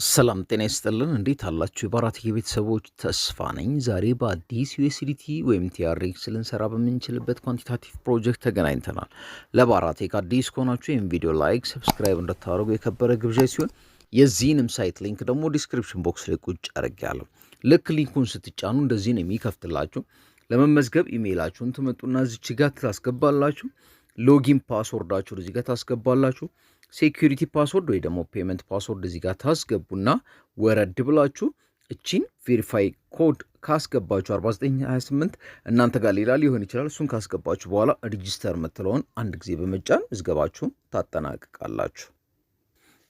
ሰላም ጤና ይስጥልን እንዴት አላችሁ? የባራቴ ቤተሰቦች ተስፋ ነኝ። ዛሬ በአዲስ ዩኤስዲቲ ወይም ቲአርኤክስ ልንሰራ በምንችልበት ኳንቲታቲቭ ፕሮጀክት ተገናኝተናል። ለባራቴክ አዲስ ከሆናችሁ ይህን ቪዲዮ ላይክ፣ ሰብስክራይብ እንድታደርጉ የከበረ ግብዣ ሲሆን የዚህንም ሳይት ሊንክ ደግሞ ዲስክሪፕሽን ቦክስ ላይ ቁጭ አድርጌያለሁ። ልክ ሊንኩን ስትጫኑ እንደዚህ ነው የሚከፍትላችሁ። ለመመዝገብ ኢሜይላችሁን ትመጡና እዚች ጋር ታስገባላችሁ። ሎጊን ፓስወርዳችሁ እዚህ ጋር ታስገባላችሁ። ሴኩሪቲ ፓስወርድ ወይ ደግሞ ፔመንት ፓስወርድ እዚህ ጋር ታስገቡና ወረድ ብላችሁ እቺን ቬሪፋይ ኮድ ካስገባችሁ 4928 እናንተ ጋር ሌላ ሊሆን ይችላል። እሱን ካስገባችሁ በኋላ ሬጂስተር የምትለውን አንድ ጊዜ በመጫን ምዝገባችሁን ታጠናቅቃላችሁ።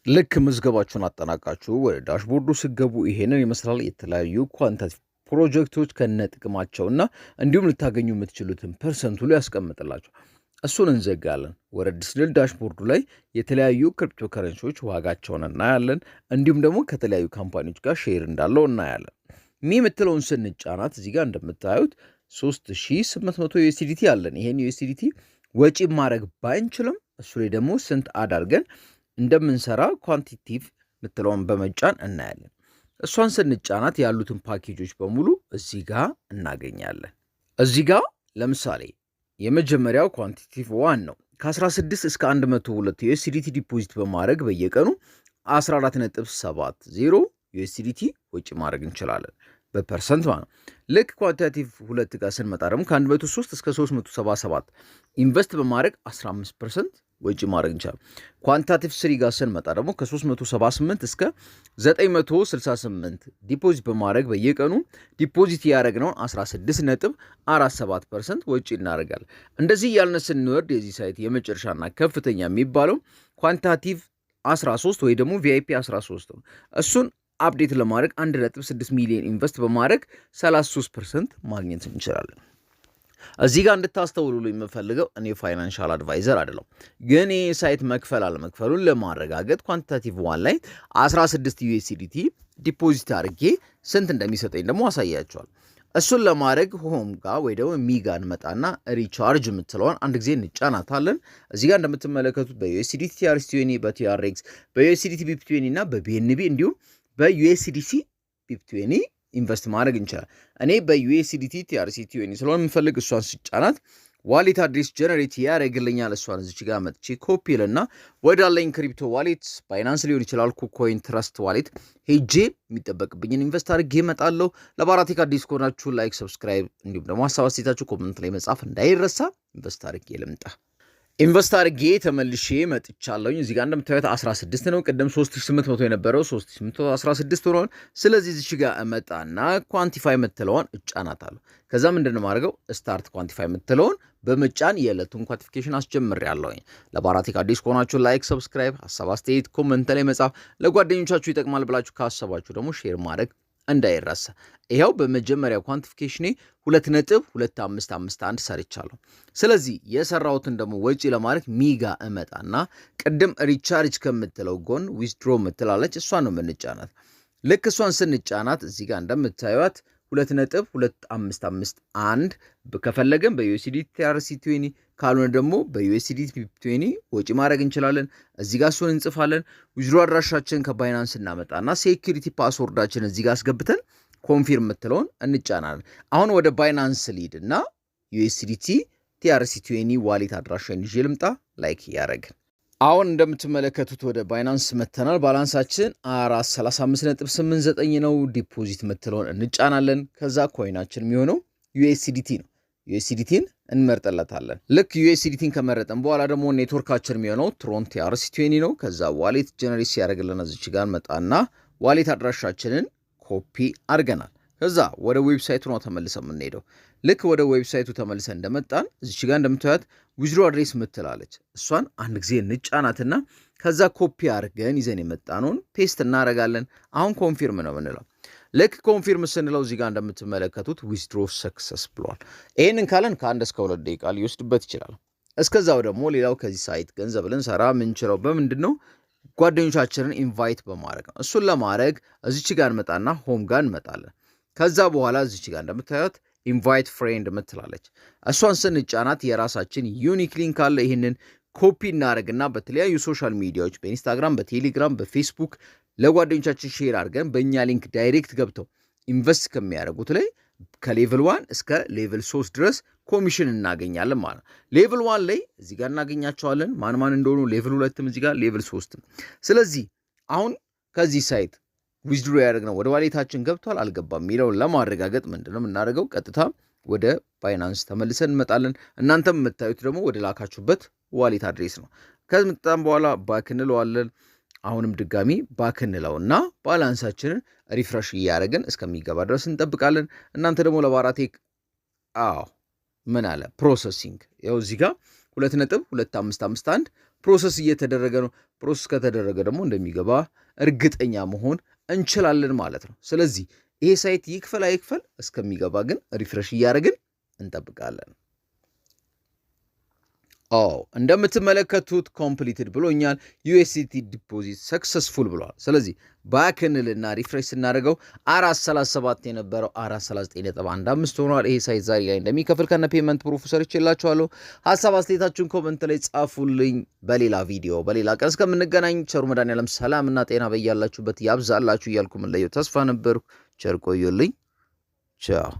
ልክ ምዝገባችሁን አጠናቃችሁ ወደ ዳሽቦርዱ ስገቡ ይሄንን ይመስላል። የተለያዩ ኳንቲታቲቭ ፕሮጀክቶች ከነጥቅማቸውና እንዲሁም ልታገኙ የምትችሉትን ፐርሰንቱ ላይ ያስቀምጥላችሁ። እሱን እንዘጋለን። ወረድ ስንል ዳሽቦርዱ ላይ የተለያዩ ክሪፕቶ ከረንሲዎች ዋጋቸውን እናያለን። እንዲሁም ደግሞ ከተለያዩ ካምፓኒዎች ጋር ሼር እንዳለው እናያለን። የምትለውን ስንጫናት እዚህ ጋር እንደምታዩት 3800 ዩኤስዲቲ አለን። ይሄን ዩኤስዲቲ ወጪ ማድረግ ባንችልም እሱ ላይ ደግሞ ስንት አዳርገን እንደምንሰራ ኳንቲቲቭ የምትለውን በመጫን እናያለን። እሷን ስንጫናት ያሉትን ፓኬጆች በሙሉ እዚህ ጋር እናገኛለን። እዚህ ጋር ለምሳሌ የመጀመሪያው ኳንቲቲቭ ዋን ነው። ከ16 እስከ 102 ዩኤስዲቲ ዲፖዚት በማድረግ በየቀኑ 14.70 ዩኤስዲቲ ወጪ ማድረግ እንችላለን በፐርሰንት ማለት ነው። ልክ ኳንቲቲቭ 2 ጋር ስንመጣ ደግሞ ከ103 እስከ 377 ኢንቨስት በማድረግ 15% ወጪ ማድረግ እንችላለን። ኳንቲቲቭ 3 ጋር ስንመጣ ደግሞ ከ378 እስከ 968 ዲፖዚት በማድረግ በየቀኑ ዲፖዚት ያደረግነውን 16.47% ወጪ እናደርጋለን። እንደዚህ ያልን ስንወርድ የዚህ ሳይት የመጨረሻና ከፍተኛ የሚባለው ኳንቲቲቭ 13 ወይ ደግሞ ቪአይፒ 13 ነው። እሱን አፕዴት ለማድረግ 1.6 ሚሊዮን ኢንቨስት በማድረግ 33% ማግኘት እንችላለን። እዚህ ጋር እንድታስተውሉ የምፈልገው እኔ ፋይናንሻል አድቫይዘር አይደለም፣ ግን ይህ ሳይት መክፈል አለመክፈሉን ለማረጋገጥ ኳንቲታቲቭ ዋን ላይ 16 ዩኤስዲቲ ዲፖዚት አድርጌ ስንት እንደሚሰጠኝ ደግሞ አሳያቸዋል። እሱን ለማድረግ ሆም ጋር ወይ ደግሞ ሚጋ እንመጣና ሪቻርጅ የምትለውን አንድ ጊዜ እንጫናታለን። እዚህ ጋር እንደምትመለከቱት በዩኤስዲቲ ቲአርሲ20፣ በቲአርኤክስ፣ በዩኤስዲቲ ቢፕ20 እና በቢኤንቢ እንዲሁም በዩኤስዲሲ ቢፕ20 ኢንቨስት ማድረግ እንችላለን። እኔ በዩኤስዲቲ ቲአርሲ20 ስለሆነ የምፈልግ እሷን ስጫናት ዋሌት አድሬስ ጀነሬት ያደርግልኛል። እሷን እዚች ጋር መጥቼ ኮፒ ልና ወዳለኝ ክሪፕቶ ዋሌት ባይናንስ ሊሆን ይችላል፣ ኩኮይን፣ ትረስት ዋሌት ሄጄ የሚጠበቅብኝን ኢንቨስት አድርጌ እመጣለሁ። ለባራቴክ አዲስ ከሆናችሁ ላይክ፣ ሰብስክራይብ እንዲሁም ደግሞ ሀሳብ አስተያየታችሁ ኮመንት ላይ መጻፍ እንዳይረሳ። ኢንቨስት አድርጌ ልምጣ። ኢንቨስት አድርጌ ተመልሼ መጥቻለሁኝ። እዚህ ጋር እንደምታዩት 16 ነው። ቅድም 3800 የነበረው 3816 ሆኗል። ስለዚህ እዚች ጋር እመጣና ኳንቲፋይ የምትለውን እጫናታለሁ። ከዛ ምንድን ነው ማድረገው ስታርት ኳንቲፋይ የምትለውን በመጫን የዕለቱን ኳንቲፊኬሽን አስጀምሬያለሁኝ። ለባራቴክ አዲስ ከሆናችሁ ላይክ፣ ሰብስክራይብ፣ ሀሳብ አስተያየት ኮመንት ላይ መጻፍ፣ ለጓደኞቻችሁ ይጠቅማል ብላችሁ ካሰባችሁ ደግሞ ሼር ማድረግ እንዳይረሳ። ይኸው በመጀመሪያ ኳንቲፊኬሽኔ 2.2551 ሰርቻለሁ። ስለዚህ የሰራሁትን ደግሞ ወጪ ለማድረግ ሚጋ እመጣና ቅድም ሪቻርጅ ከምትለው ጎን ዊዝድሮ ምትላለች፣ እሷን ነው የምንጫናት። ልክ እሷን ስንጫናት እዚህ ጋር እንደምታዩት 2.2551 ከፈለገን በዩኤስዲቲ ቲአርሲ20 ካልሆነ ደግሞ በዩኤስዲቲ ቢፕ20 ወጪ ማድረግ እንችላለን። እዚህ ጋር እሱን እንጽፋለን። ዊዝድሮ አድራሻችን ከባይናንስ እናመጣና ሴኩሪቲ ፓስወርዳችን እዚህ ጋር አስገብተን ኮንፊርም የምትለውን እንጫናለን። አሁን ወደ ባይናንስ ሊድ እና ዩኤስዲቲ ቲአርሲ20 ዋሌት አድራሻን ይዤ ልምጣ። ላይክ ያደረግን አሁን እንደምትመለከቱት ወደ ባይናንስ መተናል። ባላንሳችን 435.89 ነው። ዲፖዚት የምትለውን እንጫናለን። ከዛ ኮይናችን የሚሆነው ዩኤስዲቲ ነው። ዩኤስዲቲን እንመርጠለታለን። ልክ ዩኤስዲቲን ከመረጠን በኋላ ደግሞ ኔትወርካችን የሚሆነው ትሮን ቲአርሲ20 ነው። ከዛ ዋሌት ጀነሬት ሲያደርግልን እዚች ጋር መጣና ዋሌት አድራሻችንን ኮፒ አድርገናል። ከዛ ወደ ዌብሳይቱ ነው ተመልሰን የምንሄደው። ልክ ወደ ዌብሳይቱ ተመልሰን እንደመጣን እዚች ጋር እንደምታዩት ዊዝድሮ አድሬስ ምትላለች፣ እሷን አንድ ጊዜ እንጫናትና ከዛ ኮፒ አድርገን ይዘን የመጣነውን ፔስት እናደርጋለን። አሁን ኮንፊርም ነው የምንለው። ልክ ኮንፊርም ስንለው እዚህ ጋር እንደምትመለከቱት ዊዝድሮ ሰክሰስ ብሏል። ይህንን ካለን ከ1 እስከ 2 ደቂቃ ሊወስድበት ይችላል። እስከዛው ደግሞ ሌላው ከዚህ ሳይት ገንዘብ ልንሰራ ምንችለው በምንድን ነው? ጓደኞቻችንን ኢንቫይት በማድረግ ነው። እሱን ለማድረግ እዚች ጋር እንመጣና ሆም ጋር እንመጣለን። ከዛ በኋላ እዚች ጋር እንደምታዩት ኢንቫይት ፍሬንድ ምትላለች፣ እሷን ስንጫናት የራሳችን ዩኒክ ሊንክ አለ። ይህንን ኮፒ እናደርግና በተለያዩ ሶሻል ሚዲያዎች በኢንስታግራም፣ በቴሌግራም፣ በፌስቡክ ለጓደኞቻችን ሼር አድርገን በእኛ ሊንክ ዳይሬክት ገብተው ኢንቨስት ከሚያደርጉት ላይ ከሌቭል 1 እስከ ሌቭል 3 ድረስ ኮሚሽን እናገኛለን ማለት ነው። ሌቭል 1 ላይ እዚህ ጋር እናገኛቸዋለን ማን እንደሆኑ፣ ሌቭል 2ም እዚህ ጋር፣ ሌቭል 3ም። ስለዚህ አሁን ከዚህ ሳይት ዊዝድሮ ያደረግነው ወደ ዋሌታችን ገብቷል አልገባም የሚለውን ለማረጋገጥ ምንድነው የምናደርገው? ቀጥታ ወደ ባይናንስ ተመልሰን እንመጣለን። እናንተም የምታዩት ደግሞ ወደ ላካችሁበት ዋሌት አድሬስ ነው። ከመጣን በኋላ ባክ እንለዋለን። አሁንም ድጋሚ ባክ እንለውና ባላንሳችንን ሪፍሬሽ እያደረግን እስከሚገባ ድረስ እንጠብቃለን። እናንተ ደግሞ ለባራቴክ ምን አለ ፕሮሰሲንግ፣ ያው እዚህ ጋር 2.2551 ፕሮሰስ እየተደረገ ነው። ፕሮሰስ ከተደረገ ደግሞ እንደሚገባ እርግጠኛ መሆን እንችላለን ማለት ነው። ስለዚህ ይሄ ሳይት ይክፈል አይክፈል እስከሚገባ ግን ሪፍሬሽ እያደረግን እንጠብቃለን። እንደምትመለከቱት ኮምፕሊትድ ብሎኛል። ዩኤስዲቲ ዲፖዚት ሰክሰስፉል ብሏል። ስለዚህ ባክንልና ሪፍሬሽ ስናደርገው 437 የነበረው 439.15 ሆኗል። ይሄ ሳይት ዛሬ ላይ እንደሚከፍል ከነ ፔመንት ፕሩፍ ሰርቼላችኋለሁ። ሀሳብ አስተያየታችሁን ኮመንት ላይ ጻፉልኝ። በሌላ ቪዲዮ በሌላ ቀን እስከምንገናኝ ቸሩ መድኃኔዓለም ሰላምና ጤና በያላችሁበት ያብዛላችሁ እያልኩ ምን ለየው ተስፋ ነበርኩ። ቸር ቆዩልኝ። ቻው